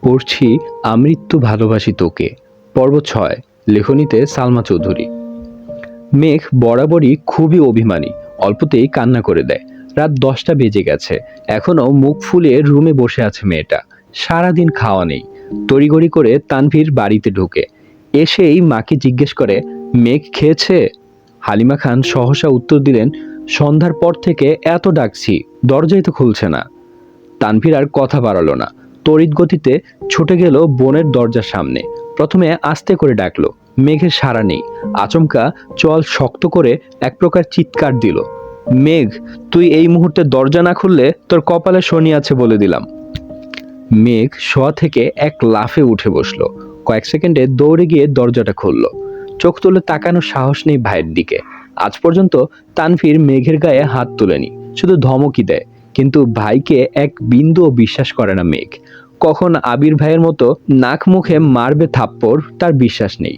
পড়ছি আমৃত্যু ভালোবাসি তোকে, পর্ব ৬। লেখনীতে সালমা চৌধুরী। মেঘ বরাবরই খুবই অভিমানী, অল্পতেই কান্না করে দেয়। রাত ১০টা বেজে গেছে, এখনো মুখ ফুলিয়ে রুমে বসে আছে মেয়েটা। সারাদিন খাওয়া নেই। তড়িঘড়ি করে তানভীর বাড়িতে ঢোকে। এসেই মাকে জিজ্ঞেস করে, মেঘ খেয়েছে? হালিমা খান সহসা উত্তর দিলেন, সন্ধ্যার পর থেকে এত ডাকছি, দরজাই তো খুলছে না। তানভীর আর কথা বাড়ালো না, তড়িৎ গতিতে ছুটে গেল বোনের দরজার সামনে। প্রথমে আস্তে করে ডাকলো, মেঘের সাড়া নেই। আচমকা চোয়াল শক্ত করে এক প্রকার চিৎকার দিল, মেঘ, তুই এই মুহূর্তে দরজা না খুললে তোর কপালে শনি আছে বলে দিলাম। মেঘ শোয়া থেকে এক লাফে উঠে বসলো, কয়েক সেকেন্ডে দৌড়ে গিয়ে দরজাটা খুলল। চোখ তুলে তাকানোর সাহস নেই ভাইয়ের দিকে। আজ পর্যন্ত তানভীর মেঘের গায়ে হাত তুলেনি, শুধু ধমকি দেয়। কিন্তু ভাইকে এক বিন্দুও বিশ্বাস করে না মেঘ। কখন আবির ভাইয়ের মতো নাক মুখে মারবে থাপ্পড় তার বিশ্বাস নেই।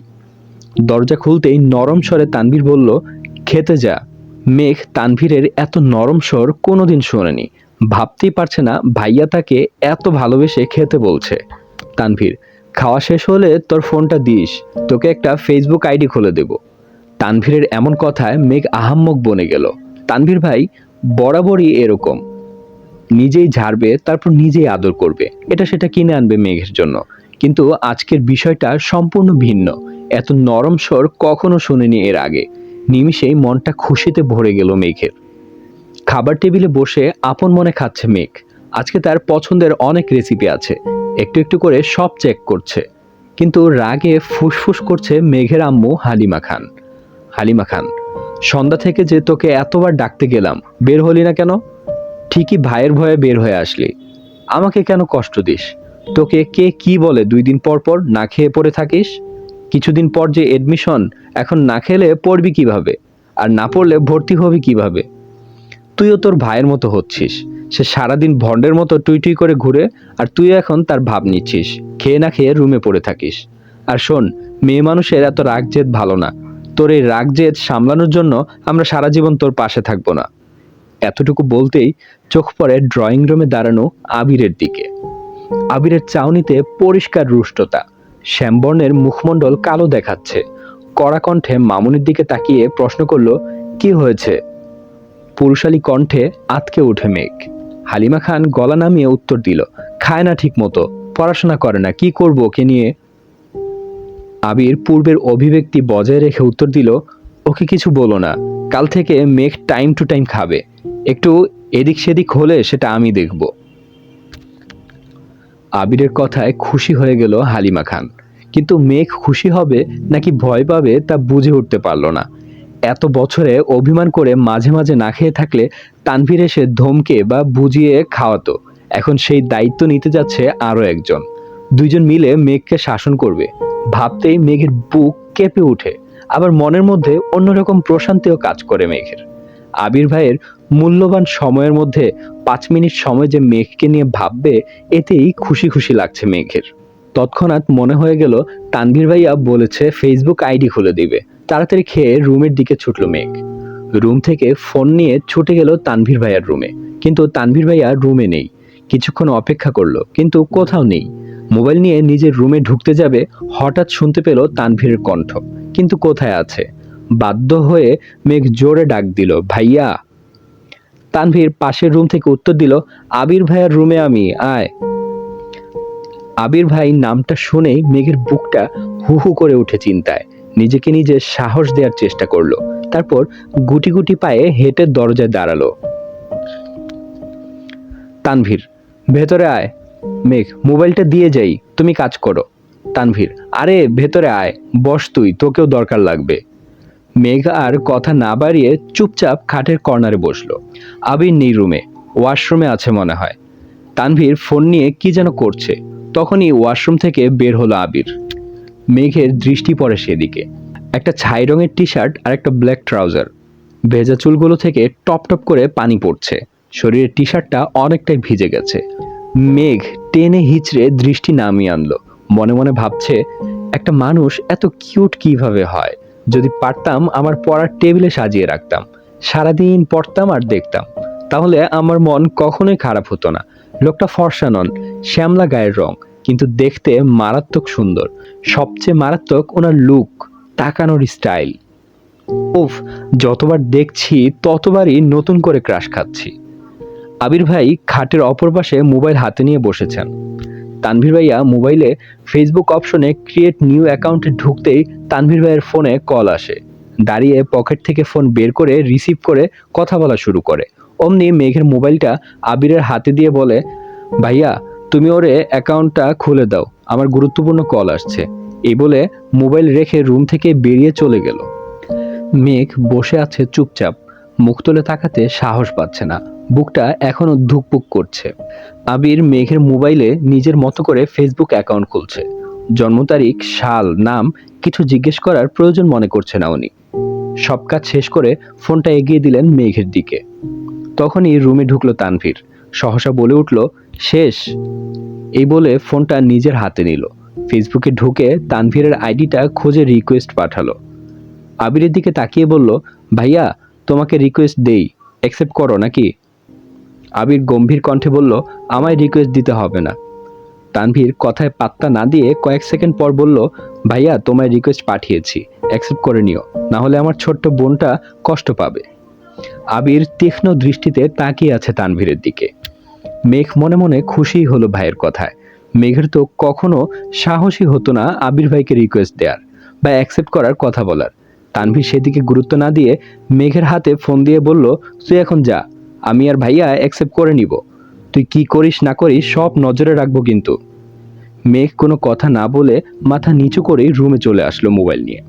দরজা খুলতেই নরম স্বরে তানভীর বলল, খেতে যা। মেঘ তানভীরের এত নরম স্বর কোনোদিন শোনেনি। ভাবতেই পারছে না ভাইয়া তাকে এত ভালোবেসে খেতে বলছে। তানভীর, খাওয়া শেষ হলে তোর ফোনটা দিস, তোকে একটা ফেসবুক আইডি খুলে দেব। তানভীরের এমন কথায় মেঘ আহাম্মক বনে গেল। তানভীর ভাই বরাবরই এরকম, নিজেই ঝাড়বে তারপর নিজেই আদর করবে, এটা সেটা কিনে আনবে মেঘের জন্য। কিন্তু আজকের বিষয়টা সম্পূর্ণ ভিন্ন। এত নরম স্বর কখনো শুনিনি এর আগে। নিমিষেই মনটা খুশিতে ভরে গেল মেঘের। খাবার টেবিলে বসে আপন মনে খাচ্ছে মেঘ। আজকে তার পছন্দের অনেক রেসিপি আছে, একটু একটু করে সব চেক করছে। কিন্তু রাগে ফুসফুস করছে মেঘের আম্মু হালিমা খান। হালিমা খান, সন্ধ্যা থেকে যে তোকে এতবার ডাকতে গেলাম, বের হলি না কেন? ঠিকই ভাইয়ের ভয়ে বের হয়ে আসলি। আমাকে কেন কষ্ট দিস? তোকে কে কি বলে ২ দিন পর পর না খেয়ে পড়ে থাকিস? কিছুদিন পর যে এডমিশন, এখন না খেলে পড়বি কিভাবে? আর না পড়লে ভর্তি হবি কিভাবে? তুইও তোর ভাইয়ের মতো হচ্ছিস। সে সারাদিন ভন্ডের মতো টুই টুই করে ঘুরে, আর তুই এখন তার ভাব নিচ্ছিস, খেয়ে না খেয়ে রুমে পড়ে থাকিস। আর শোন, মেয়ে মানুষের এত রাগ জেদ ভালো না। তোর এই রাগ জেদ সামলানোর জন্য আমরা সারা জীবন তোর পাশে থাকবো না। এতটুকু বলতেই চোখ পড়ে ড্রয়িং রুমে দাঁড়ানো আবিরের দিকে। আবিরের চাউনিতে পরিষ্কার রুষ্টতা, শ্যামবর্ণের মুখমণ্ডল কালো দেখাচ্ছে। কড়া কণ্ঠে মামুনির দিকে তাকিয়ে প্রশ্ন করল, কি হয়েছে? পুরুষালী কণ্ঠে আতকে ওঠে মেঘ। হালিমা খান গলা নামিয়ে উত্তর দিল, খায় না ঠিক মতো, পড়াশোনা করে না, কি করব ওকে নিয়ে? আবির পূর্বের অভিব্যক্তি বজায় রেখে উত্তর দিল, ওকে কিছু বলো না, কাল থেকে মেঘ টাইম টু টাইম খাবে। একটু এদিক সেদিক হলে সেটা আমি দেখব। আবিরের কথায় খুশি হয়ে গেল হালিমা খান, কিন্তু মেঘ খুশি হবে নাকি ভয় পাবে তা বুঝে উঠতে পারল না। এত বছরে অভিমান করে মাঝে মাঝে না খেয়ে থাকলে তানভীর এসে ধমকে বা বুঝিয়ে খাওয়াতো। এখন সেই দায়িত্ব নিতে যাচ্ছে আরো একজন। দুইজন মিলে মেঘকে শাসন করবে। ভাবতেই মেঘের বুক কেঁপে ওঠে, আবার মনের মধ্যে অন্যরকম প্রশান্তিও কাজ করে মেঘের। আবির ভাইয়ের মূল্যবান সময়ের মধ্যে ৫ মিনিট সময় যে মেঘকে নিয়ে ভাববে, এতেই খুশি খুশি লাগছে মেঘের। তৎক্ষণাৎ মনে হয়ে গেল তানভীর ভাইয়া বলেছে ফেসবুক আইডি খুলে দিবে। তাড়াতাড়ি খেয়ে রুমের দিকে ছুটল মেঘ। রুম থেকে ফোন নিয়ে ছুটে গেল তানভীর ভাইয়ার রুমে, কিন্তু তানভীর ভাইয়া রুমে নেই। কিছুক্ষণ অপেক্ষা করলো, কিন্তু কোথাও নেই। মোবাইল নিয়ে নিজের রুমে ঢুকতে যাবে, হঠাৎ শুনতে পেল তানভীরের কণ্ঠ, কিন্তু কোথায় আছে? বাধ্য হয়ে মেঘ জোরে ডাক দিল, ভাইয়া। তানভীর পাশের রুম থেকে উত্তর দিল, আবির ভাইয়ার রুমে আমি, আয়। আবির ভাই নামটা শুনেই মেঘের বুকটা হু হু করে উঠে চিন্তায়। নিজেকে নিজে সাহস দেওয়ার চেষ্টা করলো। তারপর গুটি গুটি পায়ে হেঁটে দরজায় দাঁড়ালো। তানভীর, ভেতরে আয়। মেঘ, মোবাইলটা দিয়ে যাই, তুমি কাজ করো। তানভীর, আরে ভেতরে আয়, বস তুই, তোকেও দরকার লাগবে। মেঘ আর কথা না বাড়িয়ে চুপচাপ খাটের কর্নারে বসলো। আবির নেই রুমে, ওয়াশরুমে আছে মনে হয়। তানভীর ফোন নিয়ে কি যেন করছে, তখনই ওয়াশরুম থেকে বের হলো আবির। মেঘের দৃষ্টি পড়ে সেদিকে। একটা ছাই রঙের টি শার্ট আর একটা ব্ল্যাক ট্রাউজার। ভেজা চুলগুলো থেকে টপ টপ করে পানি পড়ছে। শরীরের টি শার্টটা অনেকটাই ভিজে গেছে। মেঘ টেনে হিচড়ে দৃষ্টি নামিয়ে আনলো। মনে মনে ভাবছে, একটা মানুষ এত কিউট কিভাবে হয়? যদি পারতাম আমার পড়ার টেবিলে সাজিয়ে রাখতাম, সারাদিন পড়তাম আর দেখতাম, তাহলে আমার মন কখনোই খারাপ হতো না। লোকটা ফর্সা নন, শ্যামলা গায়ের রং, কিন্তু দেখতে মারাত্মক সুন্দর। সবচেয়ে মারাত্মক ওনার লুক, তাকানোর স্টাইল। উফ, যতবার দেখছি ততবারই নতুন করে ক্রাশ খাচ্ছি। আবির ভাই খাটের অপর পাশে মোবাইল হাতে নিয়ে বসেছেন। তানভীর ভাইয়া মোবাইলে ফেসবুক অপশনে ক্রিয়েট নিউ অ্যাকাউন্টে ঢুকতেই তানভীর ভাইয়ের ফোনে কল আসে। দাঁড়িয়ে পকেট থেকে ফোন বের করে রিসিভ করে কথা বলা শুরু করে। অমনি মেঘের মোবাইলটা আবিরের হাতে দিয়ে বলে, ভাইয়া তুমি ওরে অ্যাকাউন্টটা খুলে দাও, আমার গুরুত্বপূর্ণ কল আসছে। এই বলে মোবাইল রেখে রুম থেকে বেরিয়ে চলে গেল। মেঘ বসে আছে চুপচাপ, মুখ তুলে তাকাতে সাহস পাচ্ছে না, বুকটা এখনো ধুকপুক করছে। আবির মেঘের মোবাইলে নিজের মতো করে ফেসবুক অ্যাকাউন্ট খুলছে। জন্ম তারিখ, সাল, নাম কিছু জিজ্ঞেস করার প্রয়োজন মনে করছে না উনি। সব কাজ শেষ করে ফোনটা এগিয়ে দিলেন মেঘের দিকে। তখনই রুমে ঢুকলো তানভীর, সহসা বলে উঠল, শেষ। এই বলে ফোনটা নিজের হাতে নিল। ফেসবুকে ঢুকে তানভীরের আইডিটা খুঁজে রিকোয়েস্ট পাঠালো। আবিরের দিকে তাকিয়ে বলল, ভাইয়া তোমাকে রিকোয়েস্ট দেই, অ্যাকসেপ্ট করো নাকি? আবির গম্ভীর কণ্ঠে বলল, আমায় রিকোয়েস্ট দিতে হবে না। তানভীর কথায় পাত্তা না দিয়ে কয়েক সেকেন্ড পর বলল, ভাইয়া তোমায় রিকোয়েস্ট পাঠিয়েছি, অ্যাকসেপ্ট করে নিও, না হলে আমার ছোট্ট বোনটা কষ্ট পাবে। আবির তীক্ষ্ণ দৃষ্টিতে তাকিয়ে আছে তানভীরের দিকে। মেঘ মনে মনে খুশি হলো ভাইয়ের কথায়। মেঘের তো কখনো সাহসী হতো না আবির ভাইকে রিকোয়েস্ট দেওয়ার বা অ্যাকসেপ্ট করার কথা বলার। তানভীর সেদিকে গুরুত্ব না দিয়ে মেঘের হাতে ফোন দিয়ে বলল, তুই এখন যা, আমি আর ভাইয়া অ্যাকসেপ্ট করে নিব। তুই কি করিস না করিস সব নজরে রাখবো কিন্তু। মেঘ কোনো কথা না বলে মাথা নিচু করেই রুমে চলে আসলো মোবাইল নিয়ে।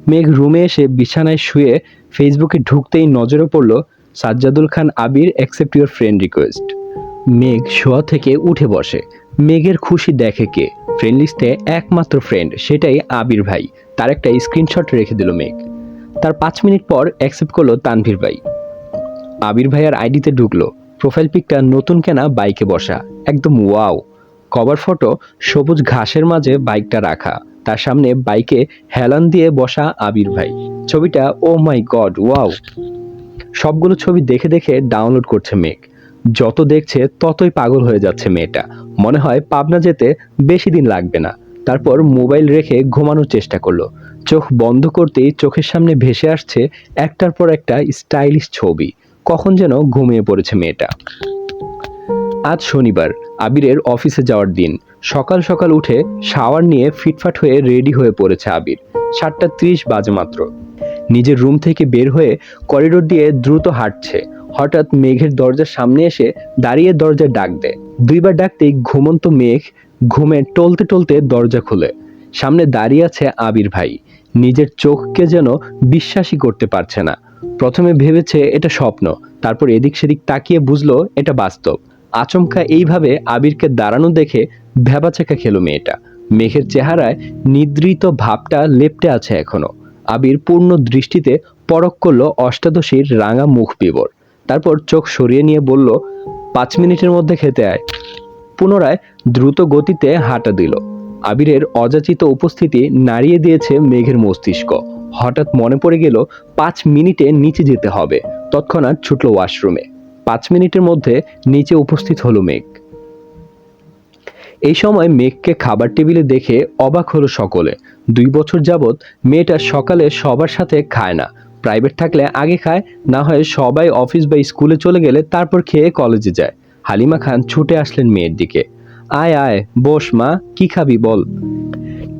মেঘ রুমে এসে বিছানায় শুয়ে ফেসবুকে ঢুকতেই নজরে পড়ল, সাজ্জাদুল খান আবির অ্যাকসেপ্ট ইউর ফ্রেন্ড রিকোয়েস্ট। মেঘ শোয়া থেকে উঠে বসে। মেঘের খুশি দেখে কে, ফ্রেন্ড লিস্টে একমাত্র ফ্রেন্ড সেটাই আবির ভাই। তার একটা স্ক্রিনশট রেখে দিল মেঘ। তার 5 মিনিট পর অ্যাকসেপ্ট করলো তানভীর ভাই। আবির ভাইয়ার আইডিতে ঢুকলো। প্রোফাইল পিকটা নতুন কেনা বাইকে বসা, একদম ওয়াও। কভার ফটো সবুজ ঘাসের মাঝে বাইকটা রাখা, তার সামনে বাইকে হেলান দিয়ে বসা আবির ভাই। ছবিটা ও মাই গড, ওয়াও। সবগুলো ছবি দেখে দেখে ডাউনলোড করছে মেঘ। যত দেখছে ততই পাগল হয়ে যাচ্ছে মেয়েটা। মনে হয় পাবনা যেতে বেশি দিন লাগবে না। তারপর মোবাইল রেখে ঘুমানোর চেষ্টা করলো। চোখ বন্ধ করতেই চোখের সামনে ভেসে আসছে একটার পর একটা স্টাইলিশ ছবি। কখন যেন ঘুমিয়ে পড়েছে মেয়েটা। আজ শনিবার, আবিরের অফিসে যাওয়ার দিন। সকাল সকাল উঠে শাওয়ার নিয়ে ফিটফাট হয়ে রেডি হয়ে পড়েছে আবির। 7:30 বাজে মাত্র। নিজের রুম থেকে বের হয়ে করিডোর দিয়ে দ্রুত হাঁটছে। হঠাৎ মেঘের দরজার সামনে এসে দাঁড়িয়ে দরজায় ডাক দেয়। দুইবার ডাকতেই ঘুমন্ত মেঘ ঘুমে টলতে টলতে দরজা খুলে। সামনে দাঁড়িয়ে আছে আবির ভাই। নিজের চোখকে যেন বিশ্বাসই করতে পারছে না। প্রথমে ভেবেছে এটা স্বপ্ন, তারপর এদিক সেদিক তাকিয়ে বুঝলো এটা বাস্তব। আচমকা এইভাবে আবিরকে দাঁড়ানো দেখে ভ্যাবাচাকা খেলো মেয়েটা। মেঘের চেহারায় নিদ্রিত ভাবটা লেপ্টে আছে এখনো। আবির পূর্ণ দৃষ্টিতে পরখ করলো অষ্টাদশীর রাঙা মুখ বিবর। তারপর চোখ সরিয়ে নিয়ে বলল, 5 মিনিটের মধ্যে খেতে আয়। পুনরায় দ্রুত গতিতে হাঁটা দিল। আবিরের অযাচিত উপস্থিতি নাড়িয়ে দিয়েছে মেঘের মস্তিষ্ক। হঠাৎ মনে পড়ে গেল 5 মিনিটে নিচে যেতে হবে। তৎক্ষণাৎ ছুটল ওয়াশরুমে। 5 মিনিটের মধ্যে নিচে উপস্থিত হলো মেঘ। এই সময় মেঘকে খাবার টেবিলে দেখে অবাক হলো সকলে। 2 বছর যাবৎ মেয়েটা সকালে সবার সাথে খায় না। প্রাইভেট থাকলে আগে খায়, না হয় সবাই অফিস বা স্কুলে চলে গেলে তারপর খেয়ে কলেজে যায়। হালিমা খান ছুটে আসলেন মেয়ের দিকে। আয় আয় বস মা, কি খাবি বল।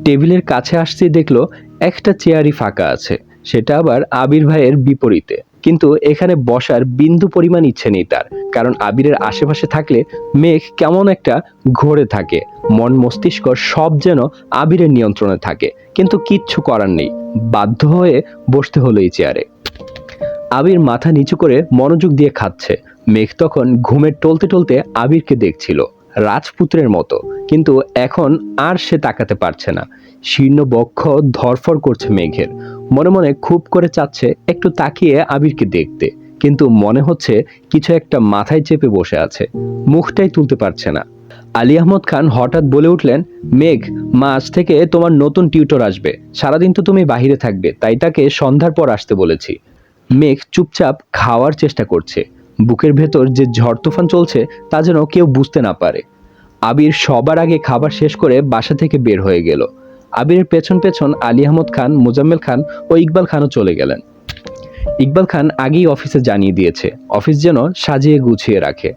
টেবিলের কাছে আসতেই দেখলো একটা চেয়ারই ফাঁকা আছে, সেটা আবার আবির ভাইয়ের বিপরীতে। কিন্তু এখানে বসার বিন্দু পরিমাণ ইচ্ছে নেই তার, কারণ আবিরের আশেপাশে থাকলে মেঘ কেমন একটা ঘোরে থাকে। মন মস্তিষ্ক সব যেন আবিরের নিয়ন্ত্রণে থাকে, কিন্তু কিচ্ছু করার নেই, বাধ্য হয়ে বসতে হলো এই চেয়ারে। আবির মাথা নিচু করে মনোযোগ দিয়ে খাচ্ছে। মেঘ তখন ঘুমে টলতে টলতে আবিরকে দেখছিল রাজপুত্রের মতো, কিন্তু এখন আর সে তাকাতে পারছে না। শীর্ণ বক্ষ ধরফর করছে মেঘের। মনে মনে খুব করে চাচ্ছে একটু তাকিয়ে আবিরকে দেখতে, কিন্তু মনে হচ্ছে কিছু একটা মাথায় চেপে বসে আছে, মুখটাই তুলতে পারছে না। আলী আহমদ খান হঠাৎ বলে উঠলেন, মেঘ, মা আজ থেকে তোমার নতুন টিউটর আসবে। সারাদিন তো তুমি বাহিরে থাকবে, তাই তাকে সন্ধ্যার পর আসতে বলেছি। মেঘ চুপচাপ খাওয়ার চেষ্টা করছে। বুকের ভেতর যে ঝড় তুফান চলছে তা যেন কেউ বুঝতে না পারে। আবির সবার আগে খাবার শেষ করে বাসা থেকে বের হয়ে গেল। আবিরের পেছন পেছন আলী আহমদ খান, মোজাম্মেল খান ও ইকবাল খানও চলে গেলেন। ইকবাল খান আগেই অফিসে জানিয়ে দিয়েছে অফিস যেন সাজিয়ে গুছিয়ে রাখে।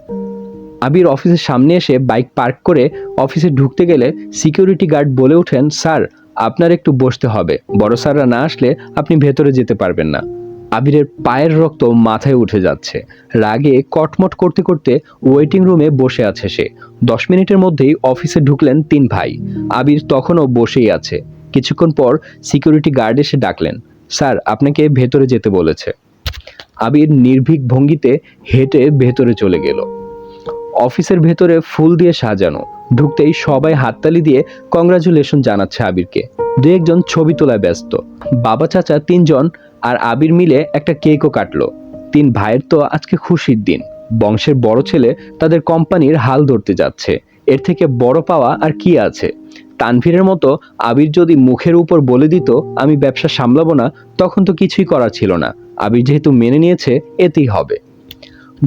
আবির অফিসের সামনে এসে বাইক পার্ক করে অফিসে ঢুকতে গেলে সিকিউরিটি গার্ড বলে ওঠেন, স্যার আপনার একটু বসতে হবে, বড় স্যাররা না আসলে আপনি ভেতরে যেতে পারবেন না। আবিরের পায়ের রক্ত মাথায় উঠে যাচ্ছে। রাগে কটমট করতে করতে ওয়েটিং রুমে বসে আছে সে। 10 মিনিটের মধ্যেই অফিসে ঢুকলেন 3 ভাই। আবির তখনও বসেই আছে। কিছুক্ষণ পর সিকিউরিটি গার্ড এসে ডাকলেন, স্যার আপনাকে ভেতরে যেতে বলেছে। আবির নির্ভীক ভঙ্গিতে হেঁটে ভেতরে চলে গেল। অফিসের ভেতরে ফুল দিয়ে সাজানো। ঢুকতেই সবাই হাততালি দিয়ে কংগ্রাচুলেশন জানাচ্ছে আবিরকে। দু একজন ছবি তোলায় ব্যস্ত। বাবা চাচা 3 জন আর আবির মিলে একটা কেকও কাটলো। 3 ভাইয়ের তো আজকে খুশির দিন। বংশের বড় ছেলে তাদের কোম্পানির হাল ধরতে যাচ্ছে। এর থেকে বড় পাওয়া আর কি আছে? তানভীরের মতো আবির যদি মুখের উপর বলে দিত আমি ব্যবসা সামলাবো না, তখন তো কিছুই করার ছিল না। আবির যেহেতু মেনে নিয়েছে, এতেই হবে।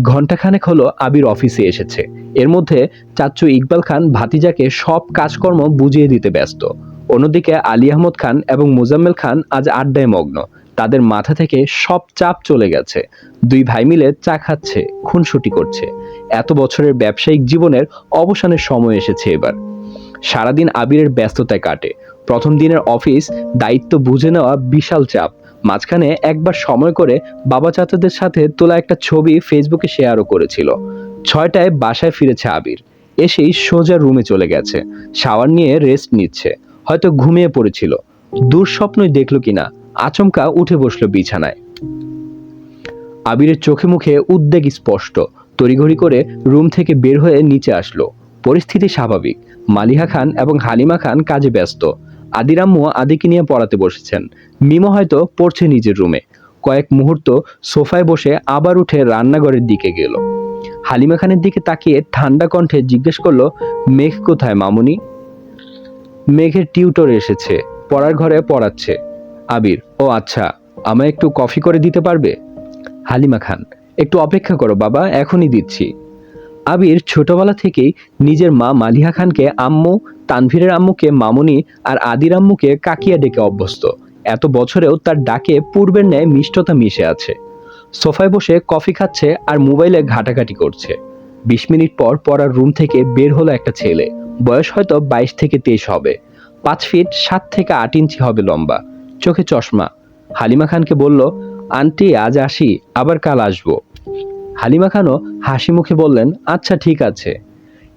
ঘণ্টাখানেক হলো আবির অফিসে এসেছে। এর মধ্যে চাচ্চু ইকবাল খান ভাতিজাকে সব কাজকর্ম বুঝিয়ে দিতে ব্যস্ত। অন্যদিকে আলী আহমদ খান এবং মোজাম্মেল খান আজ আড্ডায় মগ্ন। তাদের মাথা থেকে সব চাপ চলে গেছে। 2 ভাই মিলে চা খাচ্ছে, খুনসুটি করছে। এত বছরের ব্যবসায়িক জীবনের অবসানের সময় এসেছে এবার। সারাদিন আবিরের ব্যস্ততায় কাটে। প্রথম দিনের অফিস দায়িত্ব বুঝে নেওয়া বিশাল চাপ। মাঝখানে একবার সময় করে বাবা চাচাদের সাথে তোলা একটা ছবি ফেসবুকে শেয়ারও করেছিল। 6টায় বাসায় ফিরেছে আবির। এসেই সোজা রুমে চলে গেছে। শাওয়ার নিয়ে রেস্ট নিচ্ছে। হয়তো ঘুমিয়ে পড়েছিল। দুঃস্বপ্নই দেখল কিনা আচমকা উঠে বসলো বিছানায়। আবিরের চোখে মুখে উদ্বেগ স্পষ্ট। তড়িঘড়ি করে রুম থেকে বের হয়ে নিচে আসলো। পরিস্থিতি স্বাভাবিক। মালিহা খান এবং হালিমা খান কাজে ব্যস্ত। আদির আম্মু আদিকে নিয়ে পড়াতে বসেছেন। মিমো হয়তো পড়ছে নিজের রুমে। কয়েক মুহূর্ত সোফায় বসে আবার উঠে রান্নাঘরের দিকে গেল। হালিমা খানের দিকে তাকিয়ে ঠান্ডা কণ্ঠে জিজ্ঞেস করলো, মেঘ কোথায় মামুনি? মেঘের টিউটর এসেছে, পড়ার ঘরে পড়াচ্ছে। আবির, ও আচ্ছা, আমায় একটু কফি করে দিতে পারবে? হালিমা খান, একটু অপেক্ষা করো বাবা, এখনই দিচ্ছি। আবির ছোটবেলা থেকেই নিজের মা মালিহা খানকে আম্মু, তানভীরের আম্মুকে মামুনি আর আদির আম্মুকে কাকিয়া ডেকে অভ্যস্ত। এত বছরেও তার ডাকে পূর্বের ন্যায় মিষ্টতা মিশে আছে। সোফায় বসে কফি খাচ্ছে আর মোবাইলে ঘাটাঘাটি করছে। 20 মিনিট পর পড়ার রুম থেকে বের হলো একটা ছেলে। বয়স হয়তো 22 থেকে 23 হবে। 5 ফিট 7 থেকে 8 ইঞ্চি হবে লম্বা। চোখে চশমা। হালিমা খানকে বলল, আন্টি আজ আসি, আবার কাল আসবো। হালিমা খানও হাসি মুখে বললেন, আচ্ছা ঠিক আছে।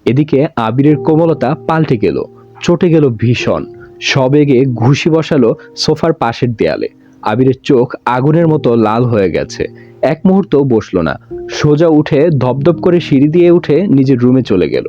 এদিকে আবিরের কোমলতা পাল্টে গেল। চটে গেল ভীষণ। সবেগে ঘুষি বসালো সোফার পাশের দেয়ালে। আবিরের চোখ আগুনের মতো লাল হয়ে গেছে। এক মুহূর্ত বসলো না। সোজা উঠে ধপধপ করে সিঁড়ি দিয়ে উঠে নিজের রুমে চলে গেল।